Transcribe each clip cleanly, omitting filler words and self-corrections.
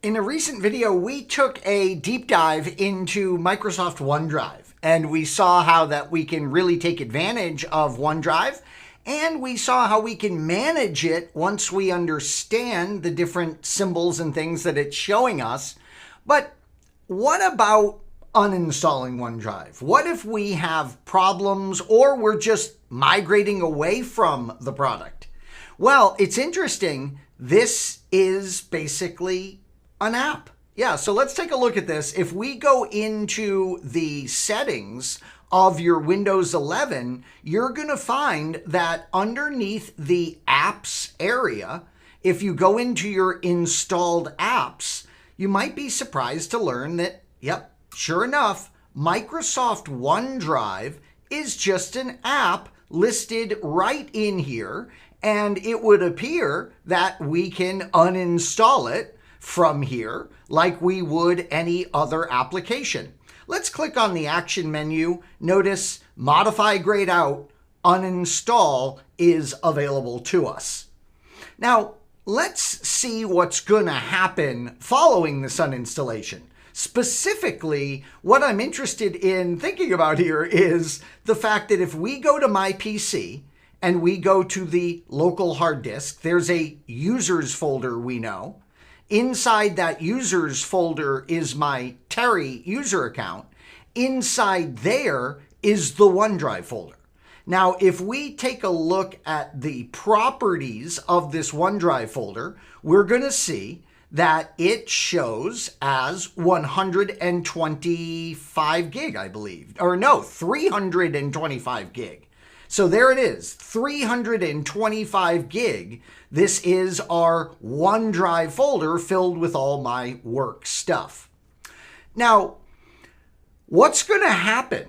In a recent video, we took a deep dive into Microsoft OneDrive, and we saw how that we can really take advantage of OneDrive, and we saw how we can manage it once we understand the different symbols and things that it's showing us. But what about uninstalling OneDrive? What if we have problems or we're just migrating away from the product? Well, it's interesting. This is basically an app. Yeah, so let's take a look at this. If we go into the settings of your Windows 11, you're going to find that underneath the apps area, if you go into your installed apps, you might be surprised to learn that, yep, sure enough, Microsoft OneDrive is just an app listed right in here, and it would appear that we can uninstall it from here like we would any other application. Let's click on the action menu. Notice Modify Grayed Out, Uninstall is available to us. Now, let's see what's going to happen following this uninstallation. Specifically, what I'm interested in thinking about here is the fact that if we go to my PC and we go to the local hard disk, there's a users folder we know. Inside that users folder is my Terry user account. Inside there is the OneDrive folder. Now, if we take a look at the properties of this OneDrive folder, we're going to see that it shows as 125 gig, I believe. Or no, 325 gig. So there it is, 325 gig. This is our OneDrive folder filled with all my work stuff. Now, what's going to happen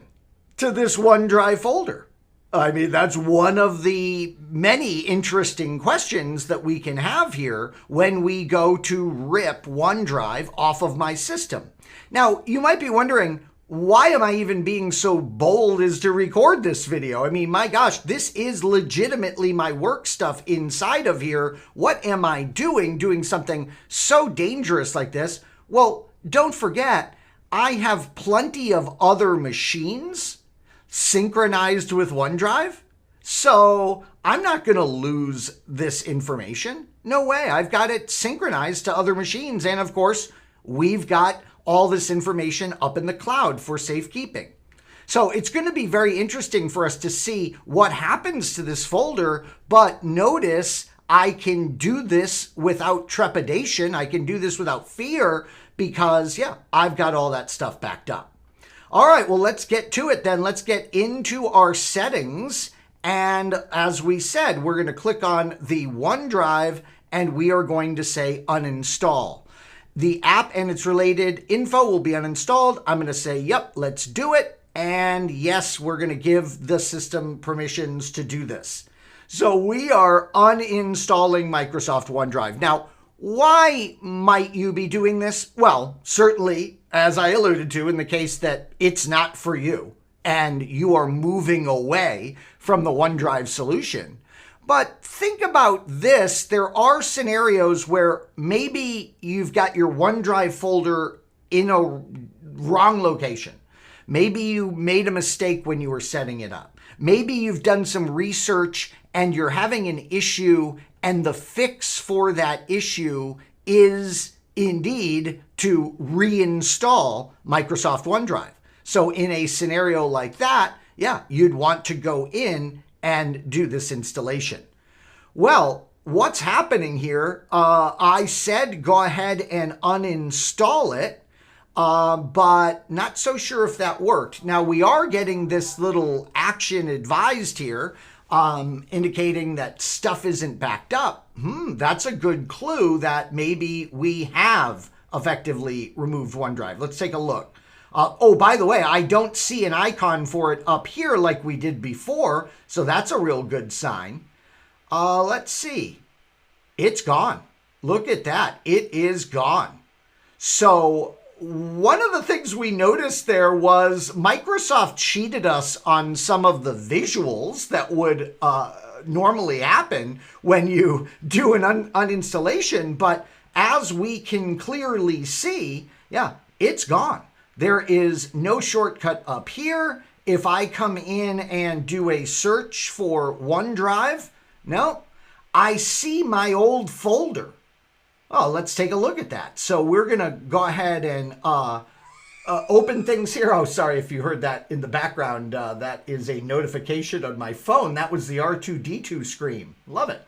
to this OneDrive folder? I mean, that's one of the many interesting questions that we can have here when we go to rip OneDrive off of my system. Now, you might be wondering, why am I even being so bold as to record this video? I mean, my gosh, this is legitimately my work stuff inside of here. What am I doing something so dangerous like this? Well, don't forget, I have plenty of other machines synchronized with OneDrive. So I'm not going to lose this information. No way. I've got it synchronized to other machines. And of course, we've got all this information up in the cloud for safekeeping. So it's going to be very interesting for us to see what happens to this folder, but notice I can do this without trepidation. I can do this without fear because, yeah, I've got all that stuff backed up. All right, well, let's get to it then. Let's get into our settings. And as we said, we're going to click on the OneDrive and we are going to say uninstall. The app and its related info will be uninstalled. I'm going to say, yep, let's do it. And yes, we're going to give the system permissions to do this. So we are uninstalling Microsoft OneDrive. Now, why might you be doing this? Well, certainly, as I alluded to, in the case that it's not for you and you are moving away from the OneDrive solution. But think about this. There are scenarios where maybe you've got your OneDrive folder in a wrong location. Maybe you made a mistake when you were setting it up. Maybe you've done some research and you're having an issue, and the fix for that issue is indeed to reinstall Microsoft OneDrive. So in a scenario like that, yeah, you'd want to go in and do this installation. Well, what's happening here? I said go ahead and uninstall it, but not so sure if that worked. Now, we are getting this little action advised here, indicating that stuff isn't backed up. That's a good clue that maybe we have effectively removed OneDrive. Let's take a look. Oh, by the way, I don't see an icon for it up here like we did before, so that's a real good sign. Let's see. It's gone. Look at that. It is gone. So one of the things we noticed there was Microsoft cheated us on some of the visuals that would normally happen when you do an uninstallation, but as we can clearly see, yeah, it's gone. There is no shortcut up here. If I come in and do a search for OneDrive, no, I see my old folder. Oh, let's take a look at that. So we're going to go ahead and open things here. Oh, sorry if you heard that in the background. That is a notification on my phone. That was the R2-D2 screen. Love it.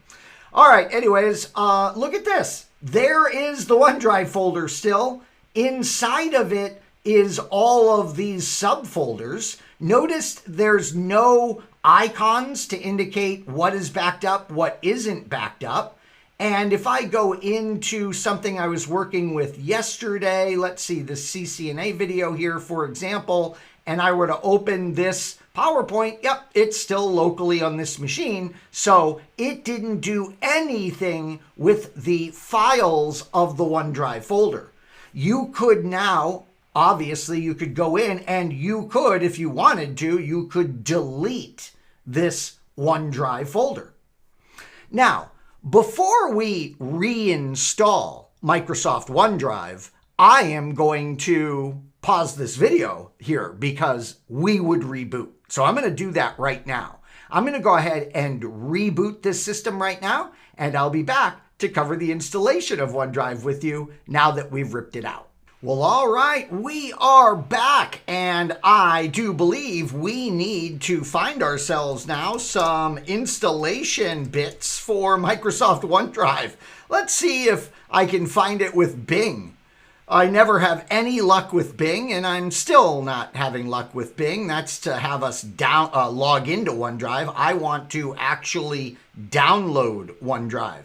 All right, anyways, look at this. There is the OneDrive folder still. Inside of it is all of these subfolders. Notice there's no icons to indicate what is backed up, what isn't backed up. And if I go into something I was working with yesterday, let's see, the CCNA video here, for example, and I were to open this PowerPoint, yep, it's still locally on this machine. So it didn't do anything with the files of the OneDrive folder. You could now, obviously, you could go in and you could, if you wanted to, you could delete this OneDrive folder. Now, before we reinstall Microsoft OneDrive, I am going to pause this video here because we would reboot. So I'm going to do that right now. I'm going to go ahead and reboot this system right now, and I'll be back to cover the installation of OneDrive with you now that we've ripped it out. Well, all right, we are back, and I do believe we need to find ourselves now some installation bits for Microsoft OneDrive. Let's see if I can find it with Bing. I never have any luck with Bing, and I'm still not having luck with Bing. That's to have us log into OneDrive. I want to actually download OneDrive.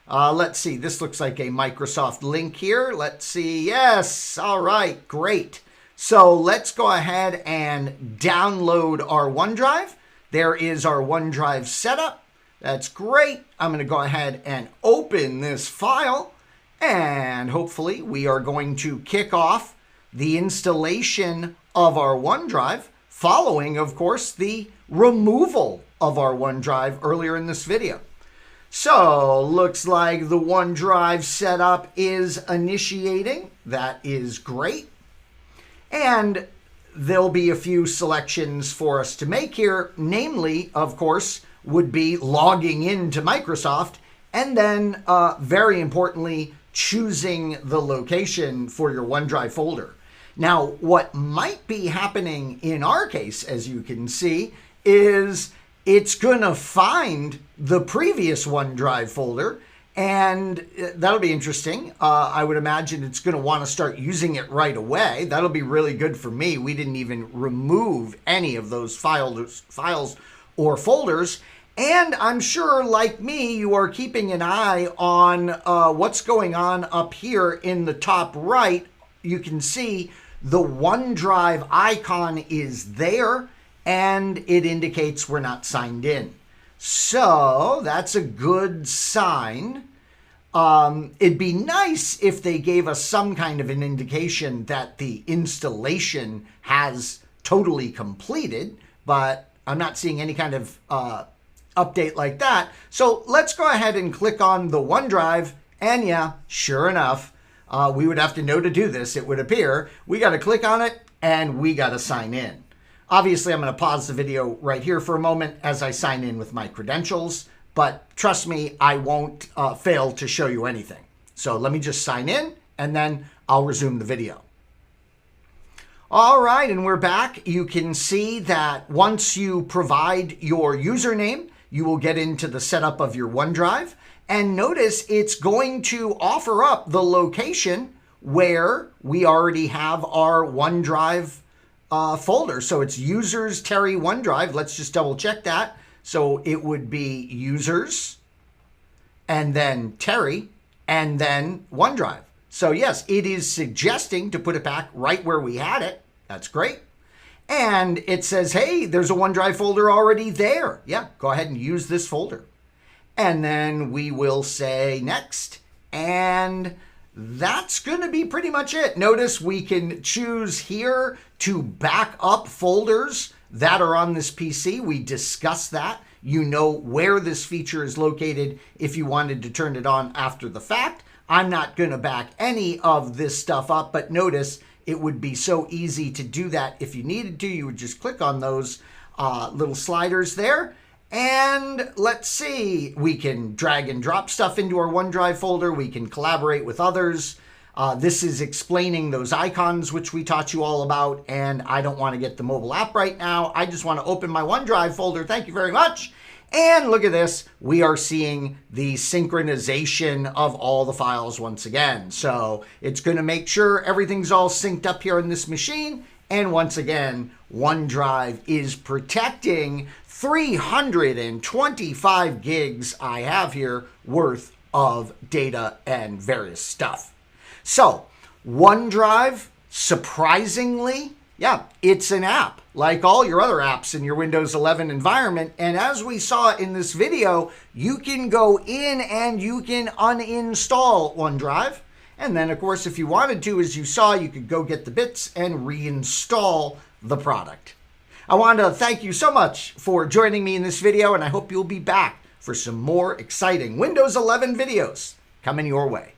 Let's see, this looks like a Microsoft link here. Let's see, yes, all right, great. So let's go ahead and download our OneDrive. There is our OneDrive setup. That's great. I'm gonna go ahead and open this file, and hopefully we are going to kick off the installation of our OneDrive, following, of course, the removal of our OneDrive earlier in this video. So, looks like the OneDrive setup is initiating. That is great. And there'll be a few selections for us to make here. Namely, of course, would be logging into Microsoft and then, very importantly, choosing the location for your OneDrive folder. Now, what might be happening in our case, as you can see, is it's going to find the previous OneDrive folder, and that'll be interesting. I would imagine it's going to want to start using it right away. That'll be really good for me. We didn't even remove any of those files or folders. And I'm sure, like me, you are keeping an eye on what's going on up here in the top right. You can see the OneDrive icon is there, and it indicates we're not signed in. So that's a good sign. It'd be nice if they gave us some kind of an indication that the installation has totally completed, but I'm not seeing any kind of update like that. So let's go ahead and click on the OneDrive, and yeah, sure enough, we would have to know to do this, it would appear. We got to click on it, and we got to sign in. Obviously, I'm going to pause the video right here for a moment as I sign in with my credentials, but trust me, I won't fail to show you anything. So let me just sign in, and then I'll resume the video. All right, and we're back. You can see that once you provide your username, you will get into the setup of your OneDrive. And notice it's going to offer up the location where we already have our OneDrive folder. So it's users Terry OneDrive. Let's just double check that. So it would be users and then Terry and then OneDrive. So yes, it is suggesting to put it back right where we had it. That's great. And it says, hey, there's a OneDrive folder already there. Yeah, go ahead and use this folder. And then we will say next. And that's going to be pretty much it. Notice we can choose here to back up folders that are on this PC. We discussed that. You know where this feature is located if you wanted to turn it on after the fact. I'm not going to back any of this stuff up, but notice it would be so easy to do that. If you needed to, you would just click on those little sliders there. And let's see, we can drag and drop stuff into our OneDrive folder. We can collaborate with others. This is explaining those icons, which we taught you all about. And I don't want to get the mobile app right now. I just want to open my OneDrive folder. Thank you very much. And look at this. We are seeing the synchronization of all the files once again. So it's going to make sure everything's all synced up here on this machine. And once again, OneDrive is protecting 325 gigs I have here worth of data and various stuff. So OneDrive, surprisingly, yeah, it's an app like all your other apps in your Windows 11 environment. And as we saw in this video, you can go in and you can uninstall OneDrive. And then, of course, if you wanted to, as you saw, you could go get the bits and reinstall the product. I want to thank you so much for joining me in this video, and I hope you'll be back for some more exciting Windows 11 videos coming your way.